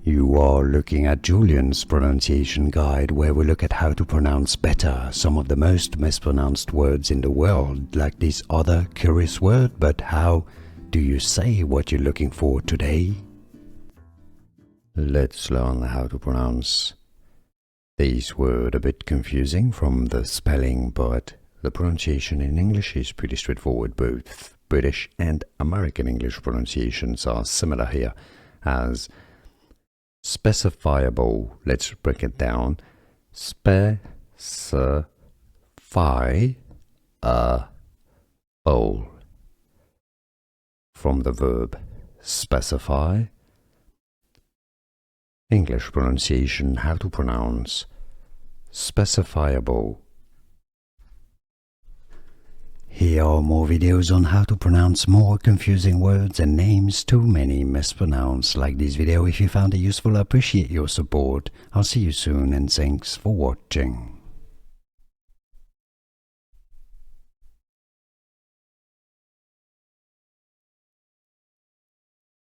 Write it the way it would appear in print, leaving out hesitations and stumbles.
You are looking at Julian's pronunciation guide, where we look at how to pronounce better some of the most mispronounced words in the world, like this other curious word. But how do you say what you're looking for today? Let's learn how to pronounce this word, a bit confusing from the spelling, but the pronunciation in English is pretty straightforward. Both British and American English pronunciations are similar here as specifiable. Let's break it down. Specifiable. From the verb specify. English pronunciation, how to pronounce specifiable. Here are more videos on how to pronounce more confusing words and names too many mispronounced. Like this video if you found it useful. I appreciate your support. I'll see you soon and thanks for watching.